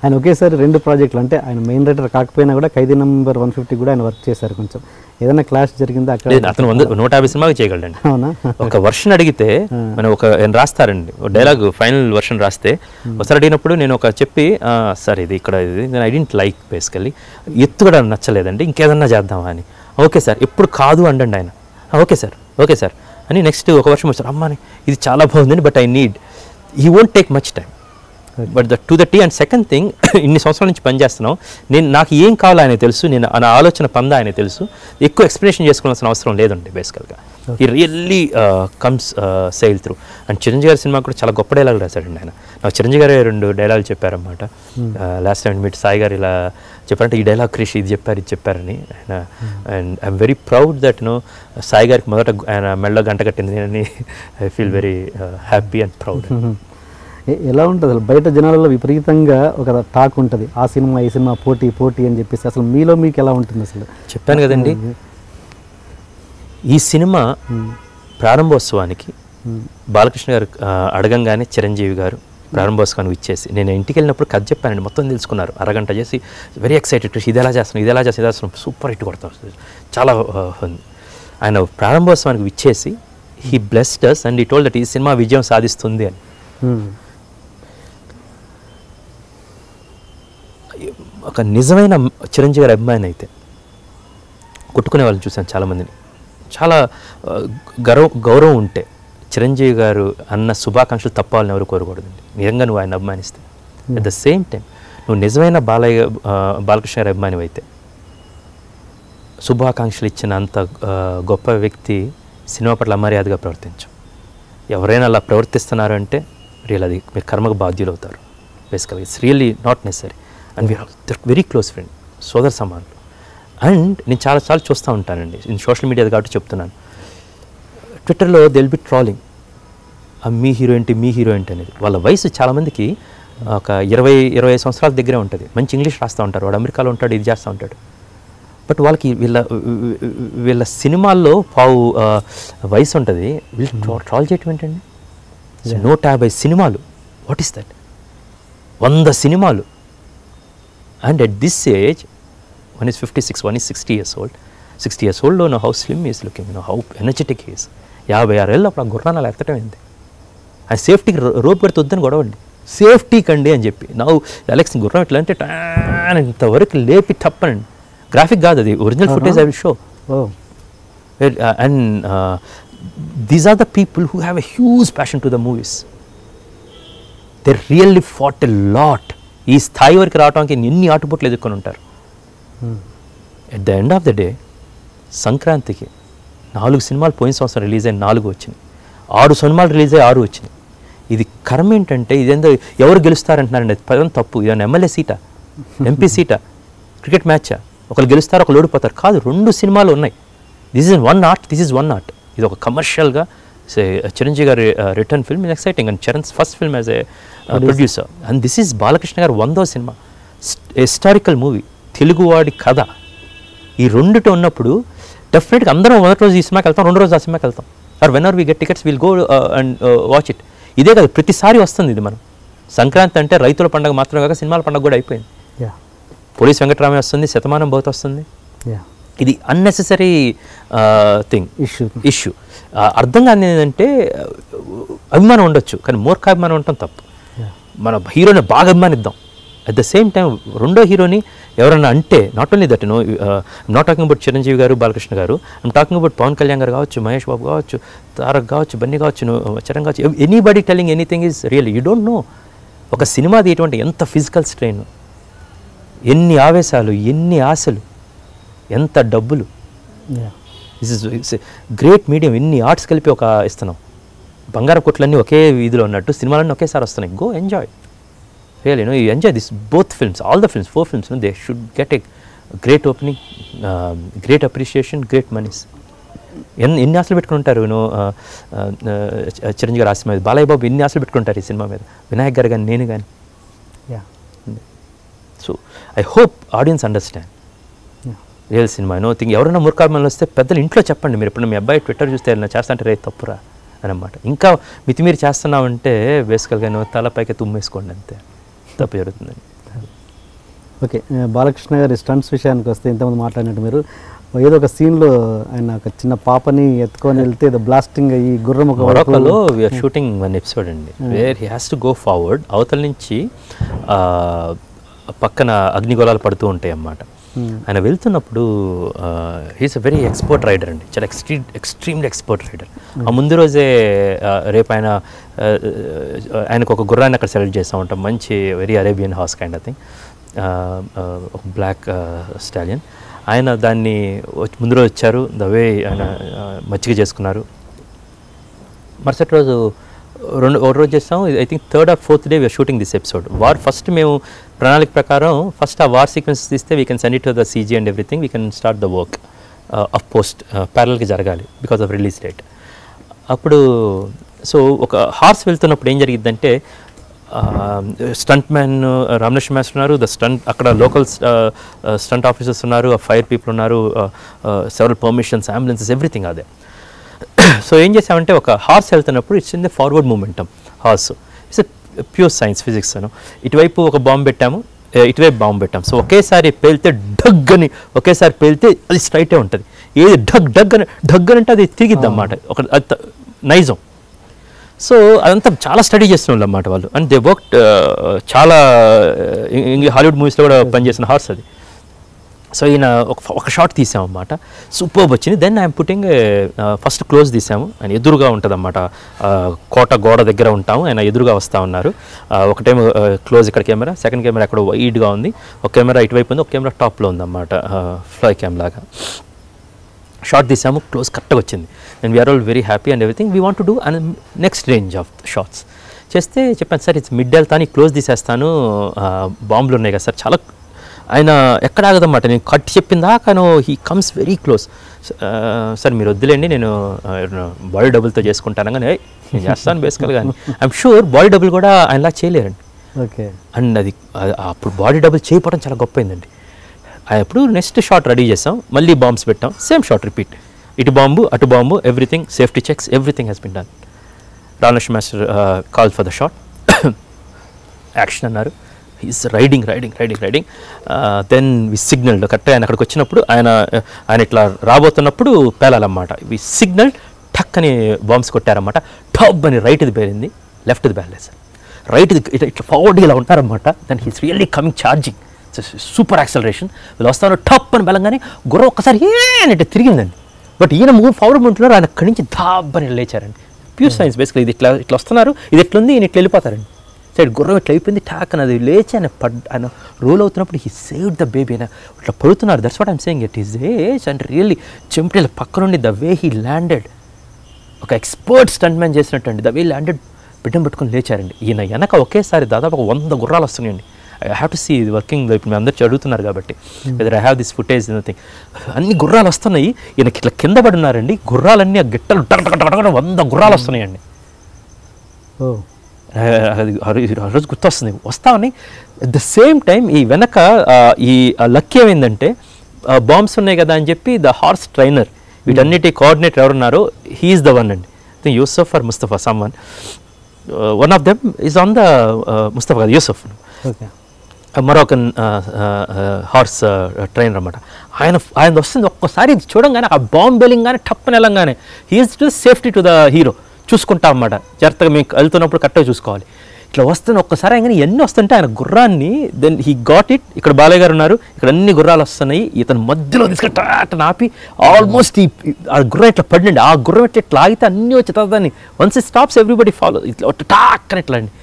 ఆయన ఒకేసారి 2 ప్రాజెక్టులు, అంటే ఆయన మెయిన్ రైటర్ కాకపోయినా కూడా ఖైదీ నంబర్ 150 కూడా ఆయన వర్క్ చేశారు. కొంచెం ఏదైనా క్లాష్ జరిగిందా అక్కడ? అతను 150 సినిమాకి చేయగలండి. అవునా? ఒక వర్షన్ అడిగితే మనం రాస్తారండి డైలాగ్, ఫైనల్ వర్షన్ రాస్తే ఒకసారి అడిగినప్పుడు నేను చెప్పి సార్ ఇది ఇక్కడ ఇది నేను ఐ డెంట్ లైక్ బేసికల్లీ, ఎత్తు కూడా నచ్చలేదండి, ఇంకేదన్నా చేద్దామా అని. ఓకే సార్, ఎప్పుడు కాదు అండండి ఆయన. ఓకే సార్ అని నెక్స్ట్ ఒక వర్షం వచ్చారు, అమ్మాని ఇది చాలా బాగుందండి, but I need, he won't take much time but to the tea. And second thing, ఇన్ని సంవత్సరాల నుంచి పనిచేస్తున్నాం, నాకు ఏం కావాలో ఆయన తెలుసు, నా ఆలోచన పందా ఆయన తెలుసు, ఎక్కువ ఎక్స్ప్లెనేషన్ చేసుకోవాల్సిన అవసరం లేదండి బేసికల్గా. ఈ really comes SAIL through. And Chiranjeevi గారి సినిమా కూడా చాలా గొప్ప డైలాగ్ రాశాడండి ఆయన. నాకు చిరంజీవి గారు 2 డైలాగులు చెప్పారన్నమాట. లాస్ట్ టైం మీట్ సాయి గారు ఇలా చెప్పారంటే, ఈ డైలాగ్ క్రిష్ ఇది చెప్పారని ఆయన. And I'm very proud that Sai గారికి మొదట ఆయన మెడలో గంట కట్టింది అని. I feel very happy and proud. ఎలా ఉంటుంది అసలు బయట జనాలలో విపరీతంగా ఒక టాక్ ఉంటుంది, ఆ సినిమా ఈ సినిమా పోటీ అని చెప్పేసి, అసలు మీలో మీకు ఎలా ఉంటుంది అసలు? చెప్పాను కదండి, ఈ సినిమా ప్రారంభోత్సవానికి బాలకృష్ణ గారు అడగంగానే చిరంజీవి గారు ప్రారంభోత్సవానికి ఇచ్చేసి, నేను ఇంటికి వెళ్ళినప్పుడు కథ చెప్పానండి, మొత్తం తెలుసుకున్నారు, అరగంట చేసి వెరీ ఎక్సైటెడ్, ఇది ఎలా చేస్తున్నాం సూపర్ హిట్ కొడతాం చాలా. ఆయన ప్రారంభోత్సవానికి ఇచ్చేసి he blessed us and he told that ఈ సినిమా విజయం సాధిస్తుంది అని. ఒక నిజమైన చిరంజీవి గారి అభిమాని అయితే కొట్టుకునే వాళ్ళని చూశాను చాలామందిని. చాలా గౌరవం ఉంటే చిరంజీవి గారు అన్న శుభాకాంక్షలు తప్ప వాళ్ళని ఎవరు కోరకూడదండి, నిజంగా నువ్వు ఆయన అభిమానిస్తే. అట్ ద సేమ్ టైం నువ్వు నిజమైన బాలకృష్ణ గారి అభిమాని అయితే శుభాకాంక్షలు ఇచ్చిన అంత గొప్ప వ్యక్తి సినిమా పట్ల అమర్యాదగా ప్రవర్తించు. ఎవరైనా అలా ప్రవర్తిస్తున్నారు అంటే అది మీరు కర్మకు బాధ్యులు అవుతారు బేసికల్గా. It's really not necessary. And we're very close friend, సోదర సమానులు. అండ్ నేను చాలా చూస్తూ ఉంటానండి, నేను సోషల్ మీడియా కాబట్టి చెప్తున్నాను, ట్విట్టర్లో దెల్ బి ట్రాలింగ్ మీ హీరో ఏంటి అనేది. వాళ్ళ వయసు చాలామందికి ఒక 20 సంవత్సరాల దగ్గరే ఉంటుంది, మంచి ఇంగ్లీష్ రాస్తూ ఉంటారు, వాడు అమెరికాలో ఉంటాడు, ఇది చేస్తూ ఉంటాడు. బట్ వాళ్ళకి వీళ్ళ సినిమాల్లో వయసు ఉంటుంది, వీళ్ళు ట్రాల్ చేయటం ఏంటండి? 150 సినిమాలు, వాట్ ఈస్ దట్? 100 సినిమాలు. And at this age, one is 56, one is 60 years old. 60 years old, how slim he is looking, how energetic he is. 56 ఏళ్ళు అప్పుడు ఆ గుర్రాన్ని ఎత్తటం ఏంటి? ఆ సేఫ్టీకి రోప్ కడితే వద్దని గొడవండి, సేఫ్టీకి అండి అని చెప్పి. అలెక్స్ గుర్రం ఎట్లా అంటే ఇంతవరకు లేపి తప్పనండి. గ్రాఫిక్ కాదు అది, original footage I will show. And these are the people who have a huge passion to the movies. They really fought a lot. ఈ స్థాయి వరకు రావడానికి ఎన్ని ఆటుపోట్లు ఎదుర్కొని ఉంటారు. At the end of the day సంక్రాంతికి 4 సినిమాలు పోయిన సంవత్సరం రిలీజ్ అయిన 4 వచ్చినాయి, 6 సినిమాలు రిలీజ్ అయ్యి 6 వచ్చినాయి. ఇది కర్మ ఏంటంటే, ఇదేందో ఎవరు గెలుస్తారంటున్నారండి, అది పదం తప్పు. ఇదేమన్నా ఎమ్మెల్యే సీటా, ఎంపీ సీటా, క్రికెట్ మ్యాచా? ఒకరు గెలుస్తారు, ఒకరు ఓడిపోతారు కాదు. 2 సినిమాలు ఉన్నాయి. This is one art. ఇది ఒక కమర్షియల్గా చిరంజీవి గారి return film, is exciting. And Charan's first film as a producer. And this is Balakrishna గారు 100వ సినిమా, హిస్టారికల్ మూవీ, తెలుగువాడి కథ. ఈ రెండుతో ఉన్నప్పుడు డెఫినెట్గా అందరం మొదటి రోజు ఈ సినిమాకి వెళ్తాం, 2వ రోజు ఆ సినిమాకి వెళ్తాం. Or when are we get tickets will go and watch it. ఇదే కాదు, ప్రతిసారి వస్తుంది ఇది. మనం సంక్రాంతి అంటే రైతుల పండుగ మాత్రమే కాక సినిమాల పండుగ కూడా అయిపోయింది. పోలీస్ వెంకటరామయ్య వస్తుంది, శతమానం భవతి వస్తుంది. ఇది అన్నెసెసరీ థింగ్, ఇష్యూ. అర్థం కాని ఏంటంటే, అభిమానం ఉండొచ్చు కానీ మూర్ఖాభిమానం ఉండటం తప్పు. మన హీరోని బాగా అభిమానిద్దాం, అట్ ద సేమ్ టైం రెండో హీరోని ఎవరన్నా అంటే, not only that not talking about Chiranjeevi garu, Balakrishna garu, I'm talking about Pawan Kalyan garu కావచ్చు, మహేష్ బాబు కావచ్చు, తారక్ కావచ్చు, బన్నీ కావచ్చు, చరణ్ కావచ్చు, anybody telling anything is real. You don't know ఒక సినిమాది ఎటువంటి ఎంత ఫిజికల్ స్ట్రెయిన్, ఎన్ని ఆవేశాలు, ఎన్ని ఆశలు, ఎంత డబ్బులు. It's great medium. ఎన్ని ఆర్ట్స్ కలిపి ఒక ఇస్తున్నాం. బంగారం కొట్లన్నీ ఒకే వీధిలో ఉన్నట్టు సినిమాలన్నీ ఒకేసారి వస్తున్నాయి. Go enjoy, really you enjoy this both films, all the films, 4 films. They should get a great opening, great appreciation, great moneys. ఎన్ని ఆశలు పెట్టుకుని ఉంటారు చిరంజీవి గారు ఆశ మీద, బాలయ్య బాబు ఎన్ని ఆశలు పెట్టుకుంటారు ఈ సినిమా మీద, వినాయక్ గారు కానీ, నేను కానీ. So I hope audience understand real cinema. Nothing. ఎవరైనా మూర్ఖాభిమానులు వస్తే పెద్దలు ఇంట్లో చెప్పండి. మీరు ఎప్పుడు మీ అబ్బాయి ట్విట్టర్ చూస్తే చేస్తాంటే రే తప్పురా అనమాట. ఇంకా మితిమీరి చేస్తున్నామంటే బేసికల్గా తలపైకి తుమ్మేసుకోండి, అంతే, తప్పు జరుగుతుందండి. ఓకే, బాలకృష్ణ గారి స్టంట్స్ విషయానికి వస్తే ఇంతమంది మాట్లాడినట్టు మీరు ఏదో ఒక సీన్లో ఆయన ఒక చిన్న పాపని ఎత్తుకొని వెళ్తే ఏదో బ్లాస్టింగ్ అయ్యి గుర్రం ఒక మొరొకలో వీఆర్ షూటింగ్ వన్ ఎపిసోడ్ అండి, where he has to go forward. అవతల నుంచి పక్కన అగ్నిగోళాలు పడుతూ ఉంటాయి అన్నమాట. ఆయన వెళ్తున్నప్పుడు he's a very expert rider అండి, చాలా ఎక్స్ట్రీమ్లీ ఎక్స్పర్ట్ రైడర్. ఆ ముందు రోజే రేపు ఆయనకు ఒక గుర్రాన్ని అక్కడ సెలెక్ట్ చేస్తూ ఉంటాం, మంచి very Arabian horse kind of thing, ఒక బ్లాక్ స్టాలియన్. ఆయన దాన్ని ముందు రోజు వచ్చారు, ద వే ఆయన మచ్చిక చేసుకున్నారు. మరుసటి రోజు ఒక రోజు చేస్తాం, I think 3rd or 4th day we're shooting this episode. War first మేము ప్రణాళిక ప్రకారం ఫస్ట్ ఆ వార్ సీక్వెన్స్ తీస్తే we can send it to the CG and everything, we can start the work of post ప్యారల్కి జరగాలి because of release date. అప్పుడు so ఒక horse వెళ్తున్నప్పుడు ఏం జరిగిద్దంటే స్టంట్ మ్యాన్ రామలక్ష్మి మాస్టర్ ఉన్నారు, ద స్టంట్ అక్కడ లోకల్ స్టంట్ ఆఫీసర్స్ ఉన్నారు, ఫైర్ పీపుల్ ఉన్నారు, సెవరల్ పర్మిషన్స్, అంబులెన్సెస్, ఎవ్రీథింగ్ అదే. సో ఏం చేసామంటే ఒక హార్స్ వెళ్తున్నప్పుడు it's in the forward momentum horse, it's pure science physics. ఇటువైపు ఒక బాంబు పెట్టాము, ఇటువైపు బాంబు పెట్టాము. సో ఒకేసారి పేలితే డగ్ అని, ఒకేసారి పేలితే అది స్ట్రైటే ఉంటుంది. ఏది డగ్ అని అంటే అది తిరిగిద్ది అన్నమాట, ఒక నైజం. సో అదంతా చాలా స్టడీ చేస్తున్న వాళ్ళు అన్నమాట వాళ్ళు. అండ్ దే వర్క్ చాలా హాలీవుడ్ మూవీస్లో కూడా పనిచేసిన హార్స్ అది. సో ఈయన ఒక షాట్ తీసామన్నమాట, సూపర్బ్ వచ్చింది. Then I'm putting first close తీసాము, ఆయన ఎదురుగా ఉంటుంది అన్నమాట, కోట గోడ దగ్గర ఉంటాము, ఆయన ఎదురుగా వస్తూ ఉన్నారు. ఒకటేమో క్లోజ్ ఇక్కడ కెమెరా, సెకండ్ కెమెరా అక్కడ వైడ్గా ఉంది, ఒక కెమెరా ఇటువైపు ఉంది, ఒక కెమెరా టాప్లో ఉందన్నమాట, ఫ్లై క్యామ్ లాగా. షార్ట్ తీసాము, క్లోజ్ కరెక్ట్గా వచ్చింది. And we're all very happy and everything. We want to do and next range of shots చేస్తే చెప్పాను, సార్ ఇట్స్ మిడ్ వెళ్తాను, క్లోజ్ తీసేస్తాను, బాంబులు ఉన్నాయి కదా సార్. చాలా ఆయన ఎక్కడ ఆగదన్నమాట, నేను కట్ చెప్పిందా కానీ he comes very close. Sir మీరు వద్దులేండి, నేను బాడీ డబుల్తో చేసుకుంటాను, కానీ నేను చేస్తాను బేసికల్గా. కానీ ఐఎమ్ షూర్ బాడీ డబుల్ కూడా ఆయనలా చేయలేరండి. ఓకే, అండ్ అది అప్పుడు బాడీ డబుల్ చేయకపోవడం చాలా గొప్ప అయిందండి. అప్పుడు నెక్స్ట్ షాట్ రెడీ చేసాం, మళ్ళీ బాంబ్స్ పెట్టాం, సేమ్ షాట్ రిపీట్, ఇటు బాంబు అటు bomb, everything safety checks, everything has been done. Ramalakshmi master call for the shot, action అన్నారు, is riding. Then we signal కరెక్ట్గా ఆయన అక్కడికి వచ్చినప్పుడు ఆయన ఇట్లా రాబోతున్నప్పుడు పేలాలన్నమాట. వి సిగ్నల్ టక్ అని బాంబ్స్ కొట్టారన్నమాట. టాప్ అని రైట్ది పేరింది, లెఫ్ట్ది పేరలేదు సార్. రైట్ది ఇట్లా ఫార్వర్డ్ ఇలా ఉంటారన్నమాట. Then he's really coming charging, super acceleration. వీళ్ళు వస్తాను టప్ అని బలంగానే గుర్రం ఒక్కసారి అంటే తిరిగిందండి. బట్ ఈయన మూవ్ ఫార్వర్డ్ ఉంటున్నారు, ఆయన అక్కడి నుంచి ధాబ్బని లేచారండి. Pure science basically. ఇది ఇట్లా వస్తున్నారు, ఇది ఎట్లుంది, ఈయన ఇట్లా వెళ్ళిపోతారండి. సైడ్ గుర్రం ఇట్లా అయిపోయింది, టాక్ అని అది లేచి ఆయన రోల్ అవుతున్నప్పుడు హీ సేవ్డ్ ద బేబీ. అయినా ఇట్లా పడుతున్నారు. That's what I'm saying, it is age and really చెంపటి పక్క నుండి ద వే హీ ల్యాండెడ్, ఒక ఎక్స్పర్ట్ స్టంట్ మ్యాన్ చేసినట్టు అండి. ద వే ల్యాండెడ్ బిడ్డను పెట్టుకొని లేచారండి. ఈయన వెనక ఒకేసారి దాదాపు 100 గుర్రాలు వస్తున్నాయండి. ఐ హ్యావ్ టు సీ ఇది వర్కింగ్. ఇప్పుడు మేము అందరూ చదువుతున్నారు కాబట్టి weather I have this footage anything. అన్ని గుర్రాలు వస్తున్నాయి, ఈయనకి ఇట్లా కింద పడి ఉన్నారండి. గుర్రాలన్నీ ఆ గిట్టలు 100 గుర్రాలు వస్తున్నాయండి. ఆ రోజు గుర్తొస్తుంది, వస్తామని. అట్ ద సేమ్ టైం ఈ వెనక ఈ లక్ ఏమైందంటే బాంబ్స్ ఉన్నాయి కదా అని చెప్పి ద హార్స్ ట్రైనర్, వీటన్నిటి కోఆర్డినేటర్ ఎవరున్నారో హీఈస్ ద వన్ అండి. Yusuf or Mustafa, someone one of them is on the Mustafa కాదు యూసఫ్, మరొకన్ హార్స్ ట్రైనర్ అనమాట. ఆయన వస్తుంది ఒక్కసారి చూడంగానే ఆ బాంబ్ బెలింగ్గానే టప్పని వెళ్ళంగానే he's to safety to the hero, చూసుకుంటాం అన్నమాట. జాగ్రత్తగా మీకు వెళ్తున్నప్పుడు కరెక్ట్గా చూసుకోవాలి. ఇట్లా వస్తున్న ఒక్కసారి ఆయన ఎన్ని వస్తుంటే ఆయన గుర్రాన్ని, దెన్ హీ గాట్ ఇట్. ఇక్కడ బాలయ్య గారు ఉన్నారు, ఇక్కడ అన్ని గుర్రాలు వస్తున్నాయి, ఇతను మధ్యలో తీసుకెళ్ళి ఆపి ఆల్మోస్ట్ ఆ గుర్రం ఇట్లా పడినండి. ఆ గుర్రం ఇట్లా ఆగితే అన్నీ వచ్చి దాన్ని once it stops everybody follow, ఇట్లా టాక్ అని ఇట్లా అండి.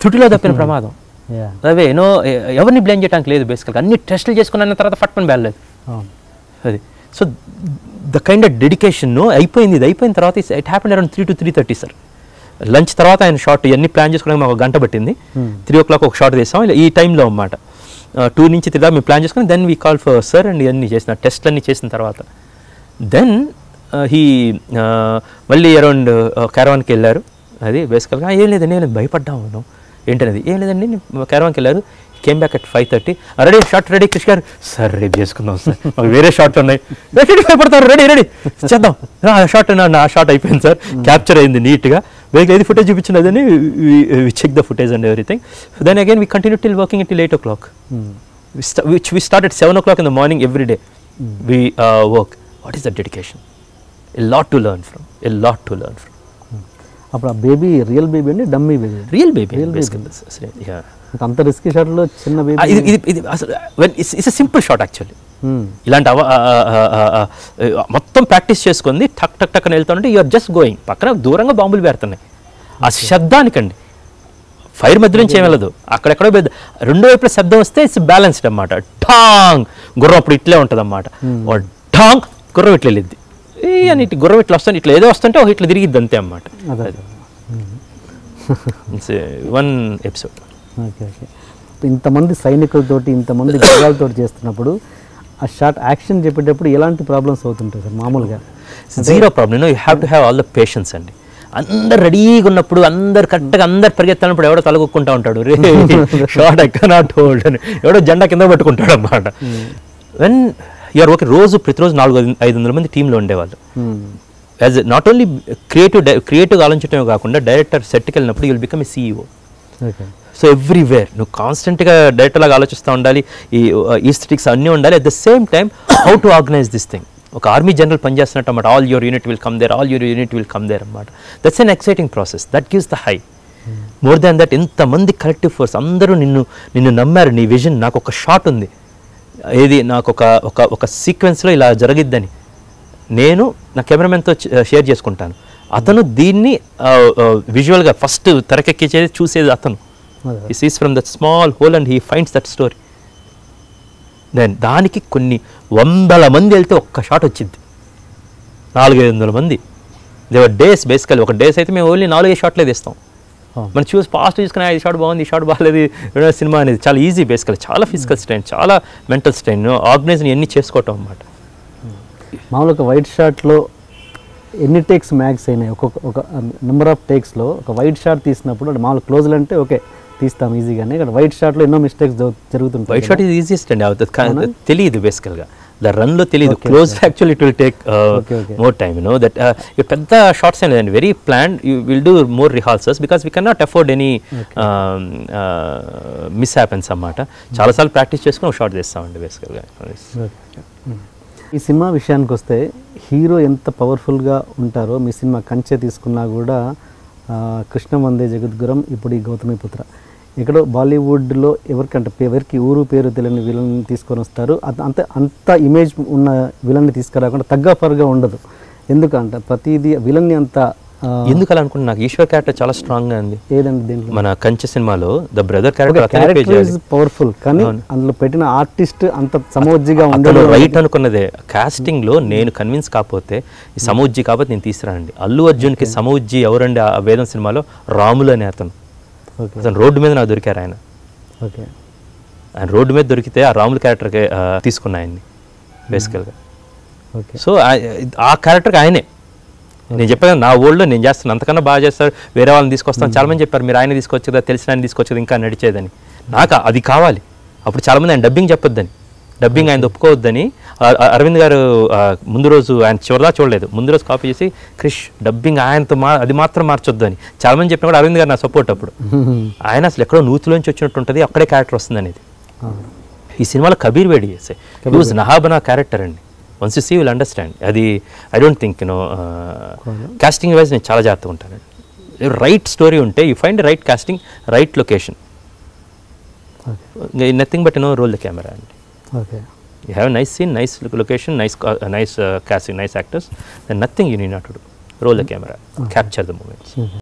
త్రుటిలో తప్పిన ప్రమాదం. అవే ఎవరిని బ్లేమ్ చేయడానికి లేదు బేసికల్గా. అన్ని టెస్టులు చేసుకున్న తర్వాత ఫట్మని బేలలేదు అది. So the kind of dedication అయిపోయింది. ఇది అయిపోయిన తర్వాత it happened around 3 to 3:30 sir. Lunch తర్వాత ఆయన షార్ట్ ఇవన్నీ ప్లాన్ చేసుకోవడానికి మాకు 1 గంట పట్టింది. 3 o'clock ఒక షార్ట్ తీసాం ఈ టైంలో అన్నమాట. 2 నుంచి 3 దాకా మేము ప్లాన్ చేసుకుని then we call for sir and ఇవన్నీ చేసిన టెస్ట్లు అన్నీ చేసిన తర్వాత దెన్ హీ మళ్ళీ అరౌండ్ క్యారవాన్కి వెళ్ళారు. అది బేసికల్గా ఏం లేదండి, భయపడ్డాము ఏంటనేది. ఏం లేదండి, క్యారవాన్కి వెళ్ళారు. Came back at 5:30. Ready, short ready Krishna గారు. సార్ రేపు చేసుకుందాం సార్, మాకు వేరే షార్ట్ ఉన్నాయి. భయపడతారు, రెడీ చేద్దాం. షార్ట్ నా షార్ట్ అయిపోయింది సార్, క్యాప్చర్ అయింది నీట్గా. వేరే ఏది ఫుటేజ్ చూపించింది అదని we check the footage and everything. Then again we continue till working till 8 o'clock. which we start at 7 o'clock in the morning every day. We work. What is that dedication? A lot to learn from. అప్పుడు ఆ baby real baby అండి, dummy baby? Real baby. Basically. Yeah. అంత risky షాట్లో చిన్న baby? ఇది అసలు it's a simple shot actually. ఇలాంటి మొత్తం ప్రాక్టీస్ చేసుకుంది టక్ టక్ టక్ అని వెళ్తుంటే యూఆర్ జస్ట్ గోయింగ్, పక్కన దూరంగా బాంబులు పేరుతున్నాయి. ఆ శబ్దానికండి ఫైర్ మధ్య నుంచి ఏం వెళ్ళదు, అక్కడెక్కడో రెండు వైపుల శబ్దం వస్తే ఇట్స్ బ్యాలెన్స్డ్ అన్నమాట. ఠాంగ్ గుర్రం అప్పుడు ఇట్లే ఉంటుంది అన్నమాట. ఠాంగ్ గుర్రం ఇట్లా వెళ్ళిద్ది అని, ఇటు గుర్రం ఇట్లా వస్తుంది, ఇట్లా ఏదో వస్తుంటే ఇట్లా తిరిగిద్ది అంతే అన్నమాట. It's one episode. ఓకే. ఇంతమంది సైనికులతోటి ఇంతమంది గుర్రాలతో చేస్తున్నప్పుడు ఆ షార్ట్ యాక్షన్ చెప్పేటప్పుడు ఎలాంటి ప్రాబ్లమ్స్ అవుతుంటాయి సార్ మామూలుగా? Zero problem. You have to have all the patience అండి. అందరు రెడీగా ఉన్నప్పుడు, అందరు కరెక్ట్గా అందరు పరిగెత్తాలన్నప్పుడు ఎవడో తలగొక్కుంటా ఉంటాడు, రే షార్ట్ ఐ కెనాట్ హోల్డ్ అని ఎవడో జెండా కింద పెట్టుకుంటాడు అన్నమాట. వెన్ యూఆర్ ఓకే, ప్రతిరోజు 400-500 మంది టీంలో ఉండేవాళ్ళు. యాజ్ నాట్ ఓన్లీ క్రియేటివ్ ఆలోచించడమే కాకుండా డైరెక్టర్ సెట్కి వెళ్ళినప్పుడు you'll become a CEO. So everywhere నువ్వు కాన్స్టెంట్గా డైరెక్టర్ లాగా ఆలోచిస్తూ ఉండాలి, ఈ ఈస్థెటిక్స్ అన్నీ ఉండాలి. At the same time how to organise this thing. ఒక ఆర్మీ జనరల్ పనిచేస్తున్నట్టు అన్నమాట. All your unit will come there అన్నమాట. That's an exciting process, that gives the high. More than that, ఇంతమంది కలెక్టివ్ ఫోర్స్ అందరూ నిన్ను నమ్మారు, నీ విజన్. నాకు ఒక షాట్ ఉంది, ఏది నాకు ఒక సీక్వెన్స్లో ఇలా జరిగిద్దని నేను నా కెమెరామెన్తో షేర్ చేసుకుంటాను. అతను దీన్ని విజువల్గా ఫస్ట్ తెరకెక్కించేది చూసేది అతను. He sees from that small hole and he finds that story. Then దానికి కొన్ని 100 మంది వెళ్తే ఒక్క షాట్ వచ్చింది, 400-500 మంది. దేవర్ డేస్ బేసికల్. ఒక డేస్ అయితే మేము ఓన్లీ 4-5 షాట్లే తీస్తాం. మనం ఫాస్ట్ చూసుకుని ఈ షాట్ బాగుంది, ఈ షాట్ బాగాలేదు, సినిమా అనేది చాలా ఈజీ బేసికల్. చాలా ఫిజికల్ స్ట్రెయిన్, చాలా మెంటల్ స్ట్రెయిన్, ఆర్గనైజ్ ఎన్ని చేసుకోవటం అన్నమాట. మామూలుగా వైట్ షాట్లో ఎన్ని టేక్స్ మ్యాక్స్ అయినాయి? ఒక నెంబర్ ఆఫ్ టేక్స్లో ఒక వైట్ షాట్ తీసినప్పుడు మామూలు క్లోజ్లు అంటే ఓకే తీస్తాం ఈజీగానే, ఇక్కడ వైట్ షాట్లో ఎన్నో మిస్టేక్స్ జరుగుతుంటాయి. వైట్ షాట్ ఈజ్ ఈజియెస్ట్ అండి, తెలియదు బేసికల్గా. ద రన్లో తెలియదు, close actually it will take more time. That పెద్ద షార్ట్స్ ఏం లేదండి, very planned. You will do more rehearsals because we can not afford any miss happens అన్నమాట. చాలాసార్లు ప్రాక్టీస్ చేసుకుని ఒక షార్ట్ చేస్తామండి బేసికల్గా. ఈ సినిమా విషయానికి వస్తే హీరో ఎంత పవర్ఫుల్గా ఉంటారో, మీ సినిమా కంచె తీసుకున్నా కూడా కృష్ణ వందే జగద్గురం, ఇప్పుడు ఈ గౌతమిపుత్ర, ఎక్కడో బాలీవుడ్లో ఎవరికి ఊరు పేరు తెలియని విలన్ తీసుకొని వస్తారు. అంత ఇమేజ్ ఉన్న విలన్ని తీసుకురాకుండా తగ్గఫర్గా ఉండదు. ఎందుకంటే ప్రతిదీ విలన్ని అంత ఎందుకు అలా అనుకుంటున్నా, నాకు ఈశ్వర్ క్యారెక్టర్ చాలా స్ట్రాంగ్గా ఉంది. ఏదండి దీంట్లో? మన కంచె సినిమాలో ద బ్రదర్ క్యారెక్టర్ పవర్ఫుల్, కానీ అందులో పెట్టిన ఆర్టిస్ట్ అంత సమోజ్జిగా ఉండదు. రైట్ అనుకున్నదే. కాస్టింగ్లో నేను కన్విన్స్ కాకపోతే, ఈ సమోజ్జి కాబట్టి నేను తీసుకురానండి. అల్లు అర్జున్కి సమోజ్జి ఎవరండి? ఆ వేదం సినిమాలో రాములు అనే అతను రోడ్డు మీద నాకు దొరికారు. ఆయన రోడ్డు మీద దొరికితే ఆ రాములు క్యారెక్టర్కి తీసుకున్నా ఆయన్ని బేసికల్గా. సో ఆ క్యారెక్టర్కి ఆయనే నేను చెప్పాను, నా ఓల్డ్లో నేను చేస్తాను, అంతకన్నా బాగా చేస్తారు, వేరే వాళ్ళని తీసుకొస్తాను. చాలామంది చెప్పారు మీరు ఆయన తీసుకొచ్చు కదా, తెలిసిన ఆయన తీసుకొచ్చేది ఇంకా నడిచేదని. నాకు అది కావాలి. అప్పుడు చాలామంది ఆయన డబ్బింగ్ చెప్పొద్దని, డబ్బింగ్ ఆయన ఒప్పుకోవద్దని. అరవింద్ గారు ముందు రోజు ఆయన చివరిదా చూడలేదు, ముందు రోజు కాపీ చేసి క్రిష్ డబ్బింగ్ ఆయనతో అది మాత్రం మార్చొద్దు అని చాలామంది చెప్పినా కూడా అరవింద్ గారు నా సపోర్ట్. అప్పుడు ఆయన అసలు ఎక్కడో నూతిలోంచి వచ్చినట్టు ఉంటుంది, అక్కడే క్యారెక్టర్ వస్తుంది అనేది. ఈ సినిమాలో కబీర్ వేడి చేసే యూజ్ నహాబనా క్యారెక్టర్ అండి. Once you see will understand. అది I don't think casting wise నేను చాలా జాగ్రత్తగా ఉంటానండి. రైట్ స్టోరీ ఉంటే you find right casting, right location, nothing but roll the camera అండి. You have a nice scene, nice location, nice casting, nice actors, then nothing you need not to do. Roll the camera, capture the moments.